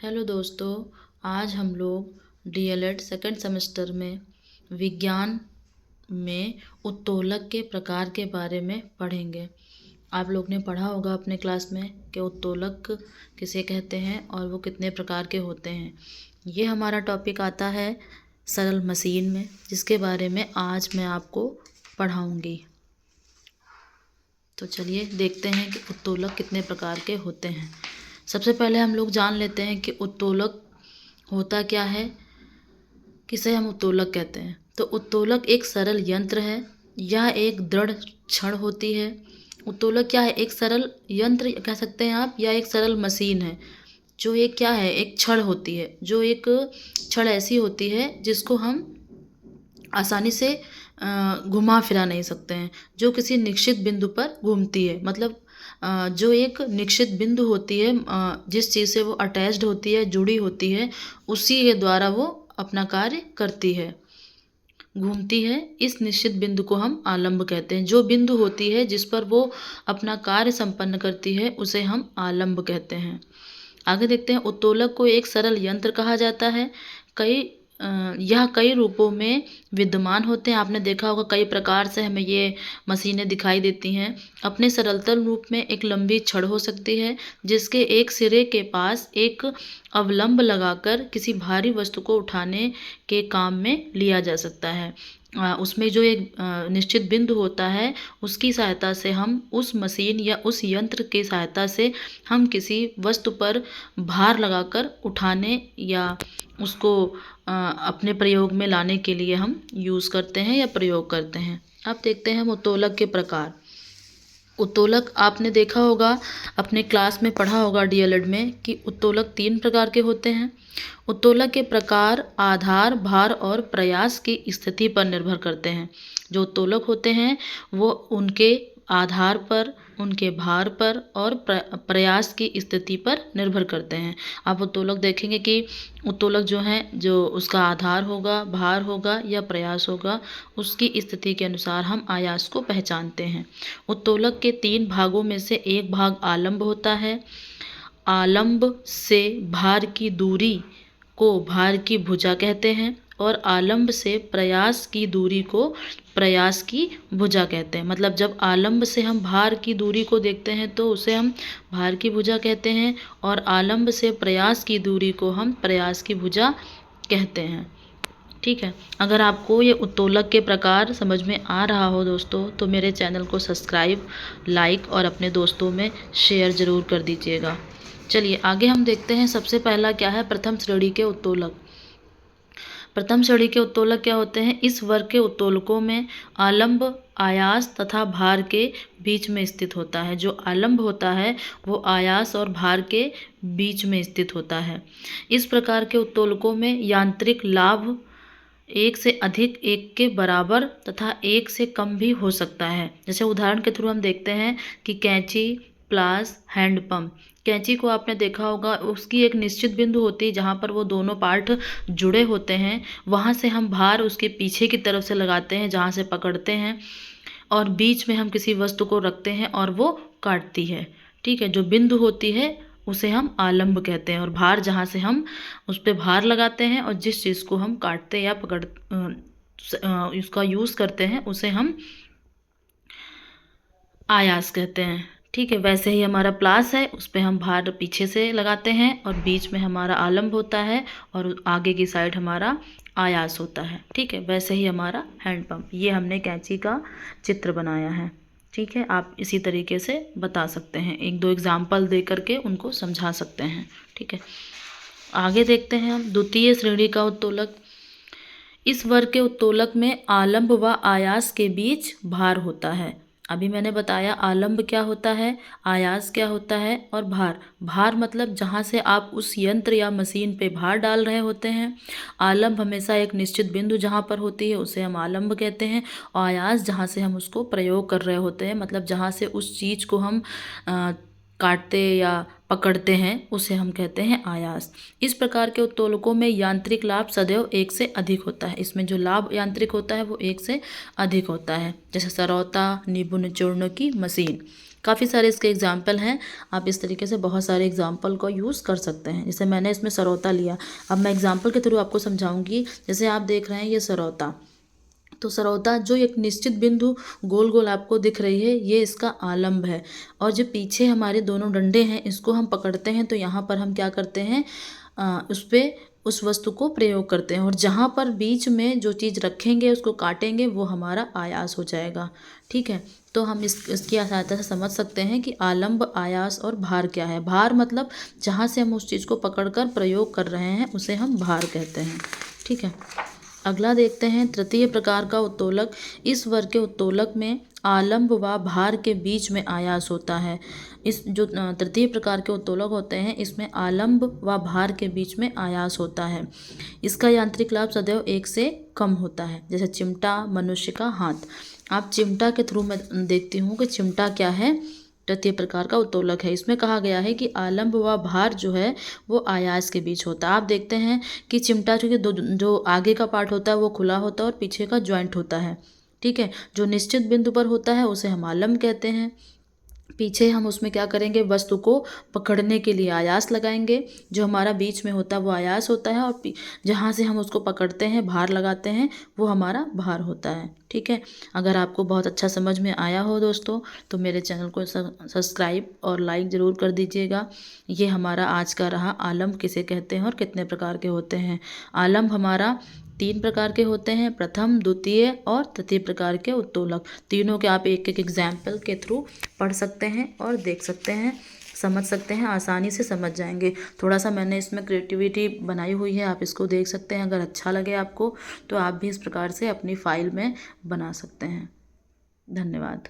Hello दोस्तों। आज हम लोग डीएलएड सेकंड सेमेस्टर में विज्ञान में उत्तोलक के प्रकार के बारे में पढ़ेंगे। आप लोग ने पढ़ा होगा अपने क्लास में कि उत्तोलक किसे कहते हैं और वो कितने प्रकार के होते हैं। ये हमारा टॉपिक आता है सरल मशीन में, जिसके बारे में आज मैं आपको पढ़ाऊँगी। तो चलिए देखते हैं कि उत्तोलक कितने प्रकार के होते हैं। सबसे पहले हम लोग जान लेते हैं कि उत्तोलक होता क्या है, किसे हम उत्तोलक कहते हैं। तो उत्तोलक एक सरल यंत्र है, यह एक दृढ़ छड़ होती है। उत्तोलक क्या है? एक सरल यंत्र कह सकते हैं आप, या एक सरल मशीन है जो एक क्या है, एक छड़ होती है। जो एक छड़ ऐसी होती है जिसको हम आसानी से घुमा फिरा नहीं सकते हैं, जो किसी निश्चित बिंदु पर घूमती है। मतलब जो एक निश्चित बिंदु होती है, जिस चीज़ से वो अटैच्ड होती है, जुड़ी होती है, उसी के द्वारा वो अपना कार्य करती है, घूमती है। इस निश्चित बिंदु को हम आलंब कहते हैं। जो बिंदु होती है जिस पर वो अपना कार्य संपन्न करती है, उसे हम आलंब कहते हैं। आगे देखते हैं, उत्तोलक को एक सरल यंत्र कहा जाता है। यह कई रूपों में विद्यमान होते हैं। आपने देखा होगा कई प्रकार से हमें ये मशीनें दिखाई देती हैं। अपने सरलतम रूप में एक लंबी छड़ हो सकती है, जिसके एक सिरे के पास एक अवलंब लगाकर किसी भारी वस्तु को उठाने के काम में लिया जा सकता है। उसमें जो एक निश्चित बिंदु होता है, उसकी सहायता से हम उस मशीन या उस यंत्र की सहायता से हम किसी वस्तु पर भार लगाकर उठाने या उसको अपने प्रयोग में लाने के लिए हम यूज़ करते हैं या प्रयोग करते हैं। अब देखते हैं हम उत्तोलक के प्रकार। उत्तोलक आपने देखा होगा, अपने क्लास में पढ़ा होगा डीएलएड में, कि उत्तोलक 3 प्रकार के होते हैं। उत्तोलक के प्रकार आधार, भार और प्रयास की स्थिति पर निर्भर करते हैं। जो उत्तोलक होते हैं वो उनके आधार पर, उनके भार पर और प्रयास की स्थिति पर निर्भर करते हैं। आप उत्तोलक देखेंगे कि उत्तोलक जो है, जो उसका आधार होगा, भार होगा या प्रयास होगा, उसकी स्थिति के अनुसार हम आयास को पहचानते हैं। उत्तोलक के 3 भागों में से एक भाग आलंब होता है। आलंब से भार की दूरी को भार की भुजा कहते हैं, और आलंब से प्रयास की दूरी को प्रयास की भुजा कहते हैं। मतलब जब आलंब से हम भार की दूरी को देखते हैं तो उसे हम भार की भुजा कहते हैं, और आलंब से प्रयास की दूरी को हम प्रयास की भुजा कहते हैं। ठीक है। अगर आपको ये उत्तोलक के प्रकार समझ में आ रहा हो दोस्तों, तो मेरे चैनल को सब्सक्राइब, लाइक और अपने दोस्तों में शेयर ज़रूर कर दीजिएगा। चलिए आगे हम देखते हैं। सबसे पहला क्या है? प्रथम श्रेणी के उत्तोलक। प्रथम श्रेणी के उत्तोलक क्या होते हैं? इस वर्ग के उत्तोलकों में आलंब आयास तथा भार के बीच में स्थित होता है। जो आलंब होता है वो आयास और भार के बीच में स्थित होता है। इस प्रकार के उत्तोलकों में यांत्रिक लाभ एक से अधिक, एक के बराबर तथा एक से कम भी हो सकता है। जैसे उदाहरण के थ्रू हम देखते हैं कि कैंची, प्लास, हैंडपंप। कैंची को आपने देखा होगा, उसकी एक निश्चित बिंदु होती है जहाँ पर वो दोनों पार्ट जुड़े होते हैं। वहाँ से हम भार उसके पीछे की तरफ से लगाते हैं, जहाँ से पकड़ते हैं, और बीच में हम किसी वस्तु को रखते हैं और वो काटती है। ठीक है। जो बिंदु होती है उसे हम आलंब कहते हैं, और भार जहाँ से हम उस पर भार लगाते हैं और जिस चीज़ को हम काटते या पकड़ उसका यूज़ करते हैं, उसे हम आयास कहते हैं। ठीक है। वैसे ही हमारा प्लास है, उस पर हम भार पीछे से लगाते हैं और बीच में हमारा आलंब होता है और आगे की साइड हमारा आयास होता है। ठीक है। वैसे ही हमारा हैंडपंप। ये हमने कैंची का चित्र बनाया है। ठीक है। आप इसी तरीके से बता सकते हैं, 1-2 एग्जाम्पल दे करके उनको समझा सकते हैं। ठीक है। आगे देखते हैं हम द्वितीय श्रेणी का उत्तोलक। इस वर्ग के उत्तोलक में आलंब व आयास के बीच भार होता है। अभी मैंने बताया आलंब क्या होता है, आयास क्या होता है, और भार। भार मतलब जहाँ से आप उस यंत्र या मशीन पे भार डाल रहे होते हैं। आलंब हमेशा एक निश्चित बिंदु जहाँ पर होती है उसे हम आलंब कहते हैं। और आयास जहाँ से हम उसको प्रयोग कर रहे होते हैं, मतलब जहाँ से उस चीज़ को हम काटते या पकड़ते हैं, उसे हम कहते हैं आयास। इस प्रकार के उत्तोलकों में यांत्रिक लाभ सदैव 1 से अधिक होता है। इसमें जो लाभ यांत्रिक होता है वो 1 से अधिक होता है। जैसे सरौता, निपुण चूर्ण की मशीन, काफ़ी सारे इसके एग्जाम्पल हैं। आप इस तरीके से बहुत सारे एग्जाम्पल को यूज़ कर सकते हैं। जैसे मैंने इसमें सरौता लिया, अब मैं एग्जाम्पल के थ्रू आपको समझाऊंगी। जैसे आप देख रहे हैं ये सरौता, तो सरौता जो एक निश्चित बिंदु गोल गोल आपको दिख रही है, ये इसका आलंब है। और जो पीछे हमारे दोनों डंडे हैं, इसको हम पकड़ते हैं तो यहाँ पर हम क्या करते हैं, उस पर उस वस्तु को प्रयोग करते हैं, और जहाँ पर बीच में जो चीज़ रखेंगे उसको काटेंगे वो हमारा आयास हो जाएगा। ठीक है, तो हम इसकी सहायता से समझ सकते हैं कि आलंब, आयास और भार क्या है। भार मतलब जहाँ से हम उस चीज़ को पकड़कर प्रयोग कर रहे हैं उसे हम भार कहते हैं। ठीक है, अगला देखते हैं तृतीय प्रकार का उत्तोलक। इस वर्ग के उत्तोलक में आलंब व भार के बीच में आयास होता है। इस जो तृतीय प्रकार के उत्तोलक होते हैं, इसमें आलंब व भार के बीच में आयास होता है। इसका यांत्रिक लाभ सदैव 1 से कम होता है। जैसे चिमटा, मनुष्य का हाथ। आप चिमटा के थ्रू मैं देखती हूँ कि चिमटा क्या है, तृतीय प्रकार का उत्तोलक है। इसमें कहा गया है कि आलंब व भार जो है वो आयास के बीच होता है। आप देखते हैं कि चिमटा चूँकि जो आगे का पार्ट होता है वो खुला होता है और पीछे का जॉइंट होता है। ठीक है, जो निश्चित बिंदु पर होता है उसे हम आलंब कहते हैं। पीछे हम उसमें क्या करेंगे, वस्तु को पकड़ने के लिए आयास लगाएंगे। जो हमारा बीच में होता है वो आयास होता है, और जहाँ से हम उसको पकड़ते हैं, भार लगाते हैं, वो हमारा भार होता है। ठीक है, अगर आपको बहुत अच्छा समझ में आया हो दोस्तों, तो मेरे चैनल को सब्सक्राइब और लाइक ज़रूर कर दीजिएगा। ये हमारा आज का रहा आलंब किसे कहते हैं और कितने प्रकार के होते हैं। आलंब हमारा 3 प्रकार के होते हैं, प्रथम, द्वितीय और तृतीय प्रकार के उत्तोलक। तीनों के आप एक एक एग्जाम्पल के थ्रू पढ़ सकते हैं और देख सकते हैं, समझ सकते हैं, आसानी से समझ जाएंगे। थोड़ा सा मैंने इसमें क्रिएटिविटी बनाई हुई है, आप इसको देख सकते हैं। अगर अच्छा लगे आपको तो आप भी इस प्रकार से अपनी फाइल में बना सकते हैं। धन्यवाद।